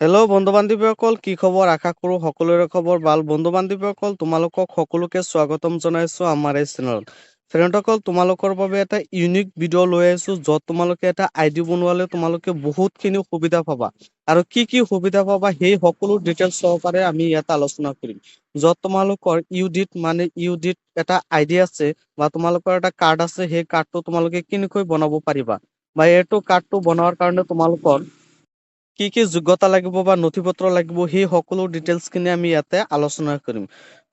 Hello' বন্ধু-বান্ধৱীসকল, কি খবৰ? আশা কৰোঁ সকলোৰে খবৰ ভাল। বন্ধু-বান্ধৱীসকল, তোমালোকক সকলোকে স্বাগতম জনাইছোঁ আমাৰ এই চেনেলত। ফ্ৰেণ্ডসকল, তোমালোকৰ বাবে এটা ইউনিক ভিডিঅ' লৈ আহিছোঁ, য'ত তোমালোকে এটা আইডি বনোৱালে তোমালোকে বহুতখিনি সুবিধা পাবা। আৰু কি কি সুবিধা পাবা সেই সকলো ডিটেইলছ সহকাৰে আমি ইয়াত আলোচনা কৰিম। য'ত তোমালোকৰ ইউডিট এটা আইডি আছে বা তোমালোকৰ এটা কাৰ্ড আছে, সেই কাৰ্ডটো তোমালোকে কেনেকৈ বনাব পাৰিবা বা এইটো কাৰ্ডটো বনোৱাৰ কাৰণে তোমালোকৰ কি কি যোগ্যতা লাগিব বা নথিপত্ৰ লাগিব সেই সকলো ডিটেইলছখিনি আমি ইয়াতে আলোচনা কৰিম।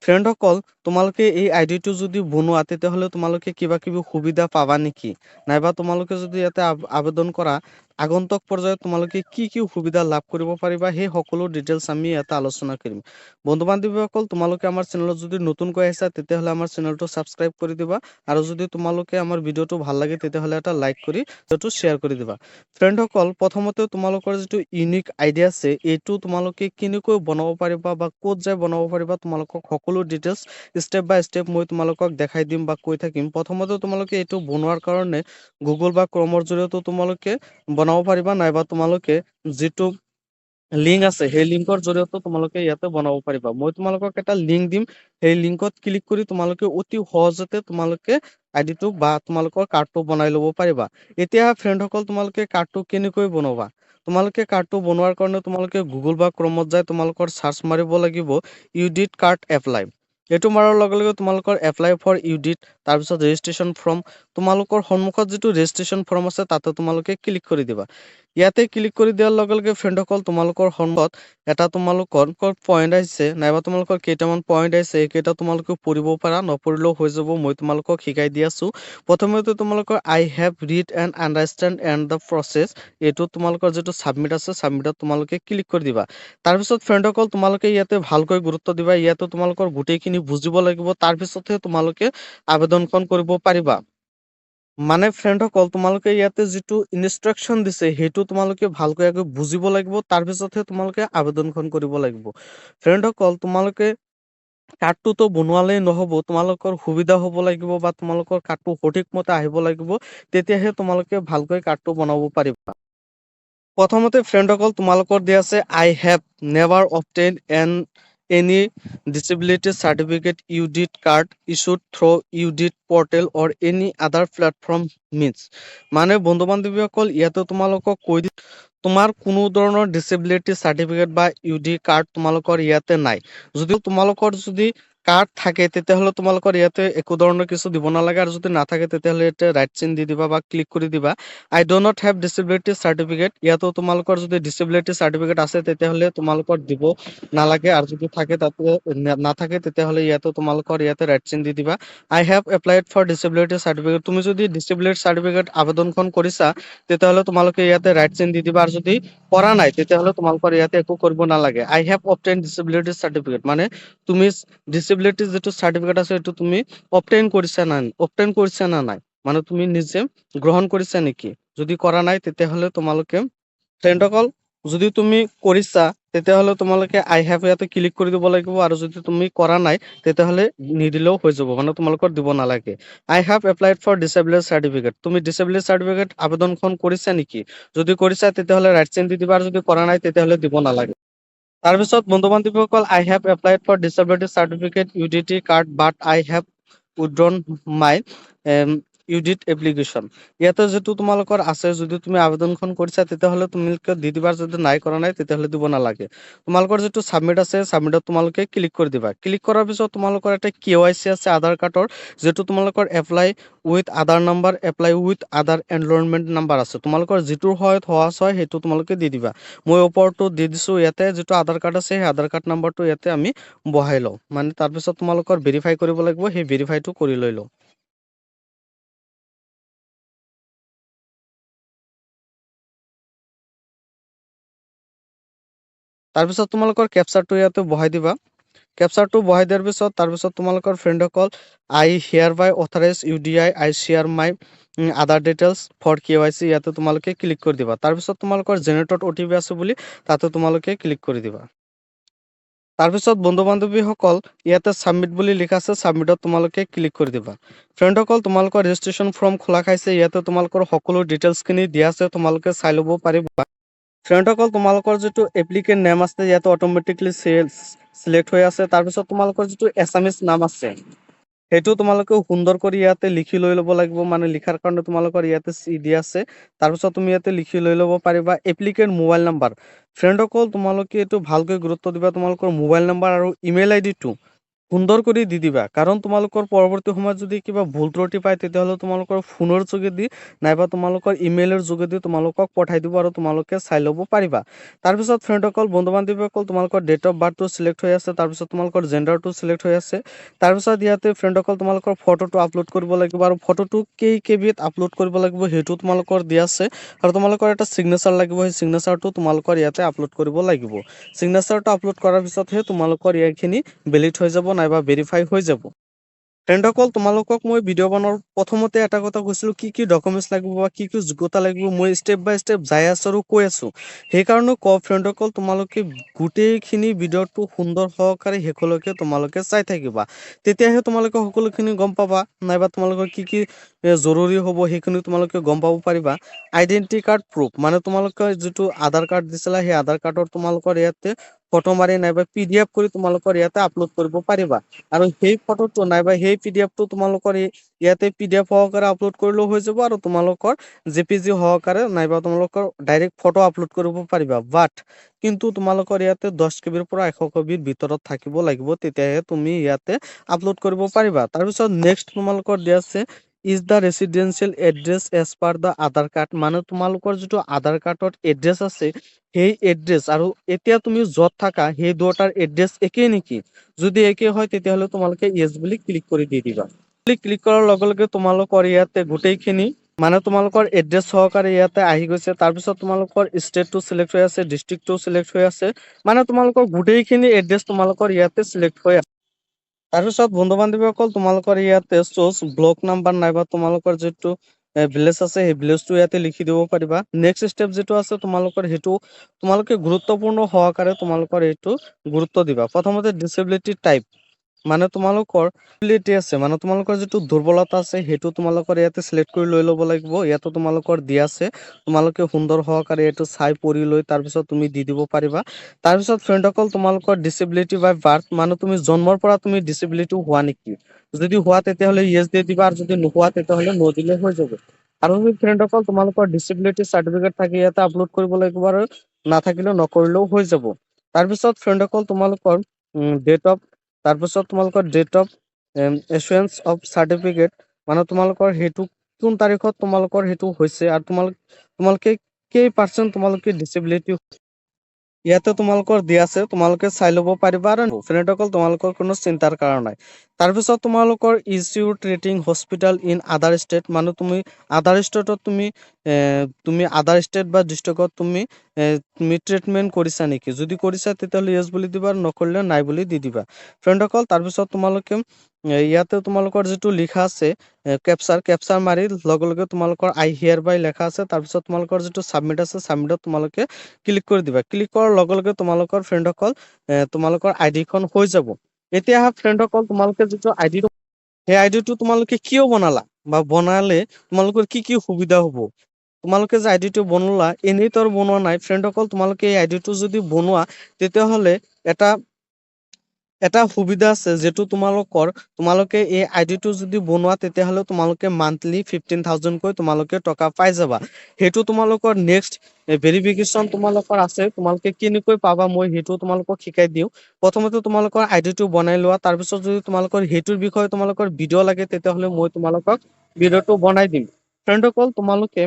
ফ্ৰেণ্ডসকল, তোমালোকে এই আইডিটো যদি বনোৱা তেতিয়াহ'লে তোমালোকে কিবা কিবি সুবিধা পাবা নেকি? নাইবা তোমালোকে যদি ইয়াতে আবেদন কৰা আগন্তুক পৰ্যায়ত তোমালোকে কি কি সুবিধা লাভ কৰিব পাৰিবা সেই সকলো ডিটেইলছ আমি ইয়াতে আলোচনা কৰিম। বন্ধু-বান্ধৱীসকল, তোমালোকে আমাৰ চেনেলত যদি নতুনকৈ আহিছা তেতিয়াহ'লে আমাৰ চেনেলটো ছাবস্ক্ৰাইব কৰি দিবা আৰু যদি তোমালোকে আমাৰ ভিডিঅ'টো ভাল লাগে তেতিয়াহ'লে এটা লাইক কৰি ভিডিঅ'টো শ্বেয়াৰ কৰি দিবা। ফ্ৰেণ্ডসকল, প্ৰথমতে তোমালোকৰ যিটো ইউনিক আইডি আছে এইটো তোমালোকে কেনেকৈ বনাব পাৰিবা বা ক'ত যাই বনাব পাৰিবা তোমালোকক সকলো ডিটেইলছ ষ্টেপ বাই ষ্টেপ মই তোমালোকক দেখাই দিম বা কৈ থাকিম। প্ৰথমতে তোমালোকে এইটো বনোৱাৰ কাৰণে গুগল বা ক্ৰমৰ জৰিয়তে তোমালোকে বনাব পাৰিবা, নাইবা তোমালোকে যিটো লিংক আছে সেই লিংকৰ জৰিয়তে তোমালোকে ইয়াতে বনাব পাৰিবা। মই তোমালোকক এটা লিংক দিম, সেই লিংকত ক্লিক কৰি তোমালোকে অতি সহজতে তোমালোকে আইডিটো বা তোমালোকৰ কাৰ্ডটো বনাই ল'ব পাৰিবা। এতিয়া ফ্ৰেণ্ডসকল, তোমালোকে কাৰ্ডটো কেনেকৈ বনাবা? তোমালোকে কাৰ্ডটো বনোৱাৰ কাৰণে তোমালোকে গুগল বা ক্ৰমত যাই তোমালোকৰ চাৰ্চ মাৰিব লাগিব ইউডিট কাৰ্ড এপ্লাই। এইটো মাৰাৰ লগে লগে তোমালোকৰ এপ্লাই ফৰ ইউডিট, তাৰপিছত ৰেজিষ্ট্ৰেশ্যন ফৰ্ম, তোমালোকৰ সন্মুখত যিটো ৰেজিষ্ট্ৰেশ্যন ফৰ্ম আছে তাতে তোমালোকে ক্লিক কৰি দিবা। ইয়াতে ক্লিক কৰি দিয়াৰ লগে লগে ফ্ৰেণ্ডসকল, তোমালোকৰ সন্মুখত এটা তোমালোকৰ পইণ্ট আহিছে, নাইবা তোমালোকৰ কেইটামান পইণ্ট আহিছে, এইকেইটা তোমালোকে পঢ়িব পাৰা, নপঢ়িলেও হৈ যাব, মই তোমালোকক শিকাই দি আছোঁ। প্ৰথমতে তোমালোকৰ I have read and understand and the process, এইটো তোমালোকৰ যিটো ছাবমিট আছে ছাবমিটত তোমালোকে ক্লিক কৰি দিবা। তাৰপিছত ফ্ৰেণ্ডসকল, তোমালোকে ইয়াতে ভালকৈ গুৰুত্ব দিবা, ইয়াতে তোমালোকৰ গোটেইখিনি বুজিব লাগিব, তাৰপিছতহে তোমালোকে আবেদনখন কৰিব পাৰিবা। মানে ফ্ৰেণ্ডসকল, তোমালোকে ইয়াতে যিটো ইনষ্ট্ৰাকশ্যন দিছে সেইটো তোমালোকে ভালকৈ আগে বুজিব লাগিব, তাৰপিছতহে তোমালোকে আবেদনখন কৰিব লাগিব। ফ্ৰেণ্ডসকল, তোমালোকে কাৰ্ডটোতো বনোৱালেই নহ'ব, তোমালোকৰ সুবিধা হ'ব লাগিব বা তোমালোকৰ কাৰ্ডটো সঠিকমতে আহিব লাগিব, তেতিয়াহে তোমালোকে ভালকৈ কাৰ্ডটো বনাব পাৰিবা। প্ৰথমতে ফ্ৰেণ্ডসকল, তোমালোকৰ দিয়া আছে I have never obtain any disability certificate UDID card issued through UDID portal or any other platform means. মানে বন্ধু বান্ধৱীসকল, ইয়াতে তোমালোকক কৈ দি তোমাৰ কোনো ধৰণৰ ডিসেবিলিটি সাৰ্টিফিকেট বা ইউডি কাৰ্ড তোমালোকৰ ইয়াতে নাই। যদিও তোমালোকৰ যদি কাৰ্ড থাকে তেতিয়াহ'লে তোমালোকৰ ইয়াতে একো ধৰণৰ কিছু দিব নালাগে, আৰু যদি নাথাকে তেতিয়াহ'লে ইয়াতে ৰাইট চিন দি দিবা বা ক্লিক কৰি দিবা আই ডো নট হেভ ডিসেবিলিটি সাৰ্টিফিকেট। ইয়াতো তোমালোকৰ যদি ডিসেবিলিটি সাৰ্টিফিকেট আছে তেতিয়াহ'লে তোমালোকৰ দিব নালাগে, আৰু যদি থাকে তাতে নাথাকে তেতিয়াহ'লে ইয়াতে তোমালোকৰ ইয়াতে ৰাইট চিন দি দিবা I have applied for disability certificate. তুমি যদি ডিসেবিলিটি সাৰ্টিফিকেট আবেদনখন কৰিছা তেতিয়াহ'লে তোমালোকে ইয়াতে ৰাইট চিন দি দিবা, আৰু যদি কৰা নাই তেতিয়াহ'লে তোমালোকৰ ইয়াতে একো কৰিব নালাগে। I have obtain disability certificate মানে তুমি ডিসেবিলিটি যিটো সাৰ্টিফিকেট আছে সেইটো তুমি অবটেইন কৰিছা না নাই, মানে তুমি নিজে গ্ৰহণ কৰিছা নেকি? যদি কৰা নাই তেতিয়াহ'লে তোমালোকে ফ্ৰেণ্ডসকল, যদি তুমি কৰিছা তেতিয়াহ'লে তোমালোকে আই হেভ ইয়াতে ক্লিক কৰি দিব লাগিব, আৰু যদি তুমি কৰা নাই তেতিয়াহ'লে নিদিলেও হৈ যাব, মানে তোমালোকৰ দিব নালাগে। I have applied for disability certificate, তুমি ডিসেবিলিটি সাৰ্টিফিকেট আবেদনখন কৰিছা নেকি? যদি কৰিছা তেতিয়াহ'লে ৰাইট চিন দি দিবা, আৰু যদি কৰা নাই তেতিয়াহ'লে দিব নালাগে। তাৰপিছত বন্ধু বান্ধৱীসকল, I have applied for disability certificate UDID card but I have withdrawn my UDID application. ইয়াতে যিটো তোমালোকৰ আছে, যদি তুমি আবেদনখন কৰিছা তেতিয়াহ'লে তোমালোকে দি দিবা, যদি নাই কৰা নাই তেতিয়াহ'লে দিব নালাগে। তোমালোকৰ যিটো ছাবমিট আছে ছাবমিটত তোমালোকে ক্লিক কৰি দিবা। ক্লিক কৰাৰ পিছত তোমালোকৰ এটা KYC আছে আধাৰ কাৰ্ডৰ, যিটো তোমালোকৰ apply with Aadhaar number, apply with Aadhaar enrolment number আছে, তোমালোকৰ যিটোৰ সহায়ত সহজ হয় সেইটো তোমালোকে দি দিবা। মই ওপৰতো দি দিছোঁ, ইয়াতে যিটো আধাৰ কাৰ্ড আছে সেই আধাৰ কাৰ্ড নাম্বাৰটো ইয়াতে আমি বহাই লওঁ, মানে তাৰপিছত তোমালোকৰ ভেৰিফাই কৰিব লাগিব, সেই ভেৰিফাইটো কৰি লৈ লওঁ। তাৰপিছত তোমালোকৰ কেপচাৰটো ইয়াতে বহাই দিবা। কেপচাৰটো বহাই দিয়াৰ পিছত তাৰপিছত তোমালোকৰ ফ্ৰেণ্ডসকল, আই হিয়াৰ বাই অথৰাইজ UDI আই শ্বেয়াৰ মাই আদাৰ ডিটেইলছ ফৰ KYC, ইয়াতে তোমালোকে ক্লিক কৰি দিবা। তাৰপিছত তোমালোকৰ জেনেৰেটড OTP আছে বুলি তাতে তোমালোকে ক্লিক কৰি দিবা। তাৰপিছত বন্ধু বান্ধৱীসকল, ইয়াতে ছাবমিট বুলি লিখা আছে, ছাবমিটত তোমালোকে ক্লিক কৰি দিবা। ফ্ৰেণ্ডসকল, তোমালোকৰ ৰেজিষ্ট্ৰেশ্যন ফৰ্ম খোলা খাইছে, ইয়াতে তোমালোকৰ সকলো ডিটেইলছখিনি দিয়া আছে, তোমালোকে চাই ল'ব পাৰিবা। ফ্ৰেণ্ডসকল তোমালোকৰ যিটো এপ্লিকেণ্ট নেম আছে ইয়াতে অট'মেটিকলি চিলেক্ট হৈ আছে। তাৰপিছত তোমালোকৰ যিটো এছামিছ নাম আছে সেইটো তোমালোকে সুন্দৰ কৰি ইয়াতে লিখি লৈ ল'ব লাগিব, মানে লিখাৰ কাৰণে তোমালোকৰ ইয়াতে চি দিয়া আছে। তাৰপিছত তুমি ইয়াতে লিখি লৈ ল'ব পাৰিবা এপ্লিকেণ্ট মোবাইল নাম্বাৰ। ফ্ৰেণ্ডসকল তোমালোকে এইটো ভালকৈ গুৰুত্ব দিবা, তোমালোকৰ মোবাইল নাম্বাৰ আৰু ইমেইল আইডিটো সুন্দৰ কৰি দি দিবা, কাৰণ তোমালোকৰ পৰৱৰ্তী সময়ত যদি কিবা ভুল ত্ৰুটি পায় তেতিয়াহ'লে তোমালোকৰ ফোনৰ যোগেদি নাইবা তোমালোকৰ ইমেইলৰ যোগেদি তোমালোকক পঠাই দিব আৰু তোমালোকে চাই ল'ব পাৰিবা। তাৰপিছত ফ্ৰেণ্ডসকল বন্ধু বান্ধৱীসকল তোমালোকৰ ডেট অফ বাৰ্থটো চিলেক্ট হৈ আছে, তাৰপিছত তোমালোকৰ জেণ্ডাৰটো চিলেক্ট হৈ আছে। তাৰপিছত ইয়াতে ফ্ৰেণ্ডসকল তোমালোকৰ ফটোটো আপলোড কৰিব লাগিব আৰু ফটোটো কেই কেবিত আপলোড কৰিব লাগিব সেইটো তোমালোকৰ দিয়া আছে। আৰু তোমালোকৰ এটা চিগনেচাৰ লাগিব, সেই চিগনেচাৰটো তোমালোকৰ ইয়াতে আপলোড কৰিব লাগিব। চিগনেচাৰটো আপলোড কৰাৰ পিছতহে তোমালোকৰ এইখিনি ভেলিড হৈ যাব নাইবা ভেৰিফাই হৈ যাব। ফ্ৰেণ্ডসকল তোমালোকক মই ভিডিঅ' বনোৱাৰ প্ৰথমতে এটা কথা কৈছিলোঁ, কি কি ডকুমেণ্টছ লাগিব বা কি কি যোগ্যতা লাগিব মই ষ্টেপ বাই ষ্টেপ যাই আছোঁ আৰু কৈ আছোঁ। সেইকাৰণে ফ্ৰেণ্ডসকল তোমালোকে গোটেইখিনি ভিডিঅ'টো সুন্দৰ সহকাৰে শেষলৈকে তোমালোকে চাই থাকিবা, তেতিয়াহে তোমালোকে সকলোখিনি গম পাবা নাইবা তোমালোকৰ কি কি জৰুৰী হ'ব সেইখিনি তোমালোকে গম পাব পাৰিবা। আইডেণ্টি কাৰ্ড প্ৰুফ মানে তোমালোকে যিটো আধাৰ কাৰ্ড দিছিলা সেই আধাৰ কাৰ্ডৰ তোমালোকৰ ইয়াতে ফটো মাৰি নাইবা PDF কৰি তোমালোকৰ ইয়াতে আপলোড কৰিব পাৰিবা। আৰু সেই ফটোটো নাইবা সেই PDFটো তোমালোকৰ ইয়াতে PDF সহকাৰে আপলোড কৰিলেও হৈ যাব আৰু তোমালোকৰ JPG সহকাৰে নাইবা তোমালোকৰ ডাইৰেক্ট ফটো আপলোড কৰিব পাৰিবা। কিন্তু তোমালোকৰ ইয়াতে 10 KB পৰা 100 KB ভিতৰত থাকিব লাগিব, তেতিয়াহে তুমি ইয়াতে আপলোড কৰিব পাৰিবা। তাৰপিছত নেক্সট তোমালোকৰ দিয়া আছে is the residential address as per the Aadhaar card, মানে তোমালোকৰ যিটো আধাৰ কাৰ্ডত এড্ৰেছ আছে সেই এড্ৰেছ আৰু এতিয়া তুমি য'ত থাকা সেই দুটাৰ এড্ৰেছ একেই নেকি? যদি একে হয় তেতিয়াহ'লে তোমালোকে ইয়েছ বুলি ক্লিক কৰি দি দিবা। ক্লিক কৰাৰ লগে লগে তোমালোকৰ ইয়াতে গোটেইখিনি মানে তোমালোকৰ এড্ৰেছ সহকাৰে ইয়াতে আহি গৈছে। তাৰপিছত তোমালোকৰ ষ্টেটটো চিলেক্ট হৈ আছে, ডিষ্ট্ৰিক্টটো চিলেক্ট হৈ আছে, মানে তোমালোকৰ গোটেইখিনি এড্ৰেছ তোমালোকৰ ইয়াতে চিলেক্ট হৈ আছে। তাৰপিছত বন্ধু বান্ধৱীসকল তোমালোকৰ ইয়াতে চ'জ ব্লক নাম্বাৰ নাইবা তোমালোকৰ যিটো ভিলেজ আছে সেই ভিলেজটো ইয়াতে লিখি দিব পাৰিবা। নেক্সট ষ্টেপ যিটো আছে তোমালোকৰ সেইটো তোমালোকে গুৰুত্বপূৰ্ণ সহকাৰে তোমালোকৰ এইটো গুৰুত্ব দিবা। প্ৰথমতে ডিচেবিলিটি টাইপ মানে তোমালোকৰ ডিচেবিলিটি আছে মানে তোমালোকৰ যিটো দুৰ্বলতা আছে সেইটো তোমালোকৰ ইয়াতে চিলেক্ট কৰি লৈ ল'ব লাগিব। ইয়াতে তোমালোকৰ দিয়া আছে, তোমালোকে সুন্দৰ সহকাৰে এইটো চাই পঢ়ি লৈ তাৰপিছত তুমি দি দিব পাৰিবা। তাৰপিছত ফ্ৰেণ্ডসকল তোমালোকৰ ডিচেবিলিটি বাই বাৰ্থ মানে তুমি জন্মৰ পৰা তুমি ডিচেবিলিটি হোৱা নেকি? যদি হোৱা তেতিয়াহ'লে ইয়েছ দি দিবা আৰু যদি নোহোৱা তেতিয়াহ'লে ন দিলে হৈ যাব। আৰু ফ্ৰেণ্ডসকল তোমালোকৰ ডিচেবিলিটি চাৰ্টিফিকেট থাকে ইয়াতে আপলোড কৰিব লাগিব আৰু নাথাকিলেও নকৰিলেও হৈ যাব। তাৰপিছত ফ্ৰেণ্ডসকল তোমালোকৰ ডেট অফ ইছুৱেঞ্চ অফ চাৰ্টিফিকেট মানে তোমালোকৰ সেইটো কোন তাৰিখত তোমালোকৰ সেইটো হৈছে আৰু তোমালোকে কেই পাৰ্চেণ্ট তোমালোকে ডিচেবিলিটি ইয়াতে তোমালোকৰ দিয়া আছে, তোমালোকে চাই ল'ব পাৰিবা। আৰু ফ্ৰেণ্ডসকল তোমালোকৰ কোনো চিন্তাৰ কাৰণ নাই। তাৰপিছত তোমালোকৰ ইছ্যু ট্ৰিটিং হস্পিটেল ইন আদাৰ ষ্টেট মানে তুমি আদাৰ ষ্টেটত তুমি আদাৰ ষ্টেট বা ডিষ্ট্ৰিক্টত তুমি ট্ৰিটমেণ্ট কৰিছা নেকি? যদি কৰিছা তেতিয়াহ'লে ইয়েছ বুলি দিবা আৰু নকৰিলে নাই বুলি দি দিবা। ফ্ৰেণ্ডসকল তাৰপিছত তোমালোকে ইয়াতে তোমালোকৰ যিটো লিখা আছে কেপচাৰ মাৰি লগে লগে তোমালোকৰ আই হিয়াৰ বাই লেখা আছে, তাৰপিছত তোমালোকৰ যিটো ছাবমিট আছে ছাবমিটত তোমালোকে ক্লিক কৰি দিবা। ক্লিক কৰাৰ লগে লগে তোমালোকৰ ফ্ৰেণ্ডসকল তোমালোকৰ আইডিখন হৈ যাব। এতিয়া ফ্ৰেণ্ডসকল তোমালোকে যিটো আইডিটো সেই আইডিটো তোমালোকে কিয় বনালা বা বনালে তোমালোকৰ কি কি সুবিধা হ'ব? তোমালোকে যে আইডিটো বনোৱা এনেই তো আৰু বনোৱা নাই। ফ্ৰেণ্ডসকল তোমালোকে এই আইডিটো যদি বনোৱা তেতিয়াহ'লে এটা সুবিধা আছে যিটো তোমালোকে এই আইডিটো যদি বনোৱা তেতিয়াহ'লে তোমালোকে মান্থলি 15,000 কৈ তোমালোকে টকা পাই যাবা। সেইটো তোমালোকৰ নেক্সট ভেৰিফিকেশ্যন তোমালোকৰ আছে, তোমালোকে কেনেকৈ পাবা মই সেইটো তোমালোকক শিকাই দিওঁ। প্ৰথমতে তোমালোকৰ আইডিটো বনাই লোৱা, তাৰপিছত যদি তোমালোকৰ সেইটোৰ বিষয়ে তোমালোকৰ ভিডিঅ' লাগে তেতিয়াহ'লে মই তোমালোকক ভিডিঅ'টো বনাই দিম। ফ্ৰেণ্ডসকল তোমালোকে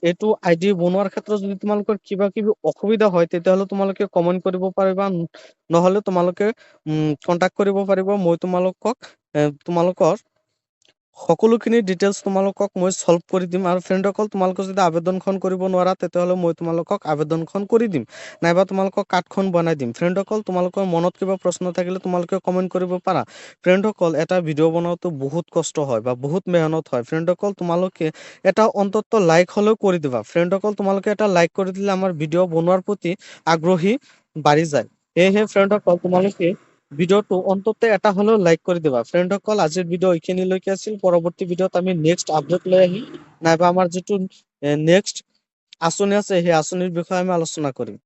এইটো আইডি বনোৱাৰ ক্ষেত্ৰত যদি তোমালোকৰ কিবা কিবি অসুবিধা হয় তেতিয়াহ'লে তোমালোকে কমেন্ট কৰিব পাৰিবা, নহ'লে তোমালোকে কন্টাক্ট কৰিব পাৰিব। মই তোমালোকৰ সকলোখিনি ডিটেইলছ তোমালোকক মই সলভ কৰি দিম। আৰু ফ্ৰেণ্ডসকল তোমালোকে যদি আবেদনখন কৰিব নোৱাৰা তেতিয়াহ'লে মই তোমালোকক আবেদনখন কৰি দিম নাইবা তোমালোকক কাৰ্ডখন বনাই দিম। ফ্ৰেণ্ডসকল তোমালোকৰ মনত কিবা প্ৰশ্ন থাকিলে তোমালোকে কমেন্ট কৰিব পাৰা। ফ্ৰেণ্ডসকল এটা ভিডিঅ' বনাওঁতে বহুত কষ্ট হয় বা বহুত মেহনত হয়। ফ্ৰেণ্ডসকল তোমালোকে এটা অন্তত লাইক হ'লেও কৰি দিবা। ফ্ৰেণ্ডসকল তোমালোকে এটা লাইক কৰি দিলে আমাৰ ভিডিঅ' বনোৱাৰ প্ৰতি আগ্ৰহী বাঢ়ি যায়। সেয়েহে ফ্ৰেণ্ডসকল তোমালোকে ভিডিঅ'টো অন্তত এটা হ'লেও লাইক কৰি দিবা। ফ্ৰেণ্ডসকল আজিৰ ভিডিঅ' এইখিনিলৈকে আছিল। পৰৱৰ্তী ভিডিঅ'ত আমি নেক্সট আপডেট লৈ আহিম নাইবা আমাৰ যিটো নেক্সট আঁচনি আছে, সেই আঁচনিৰ বিষয়ে আমি আলোচনা কৰিম।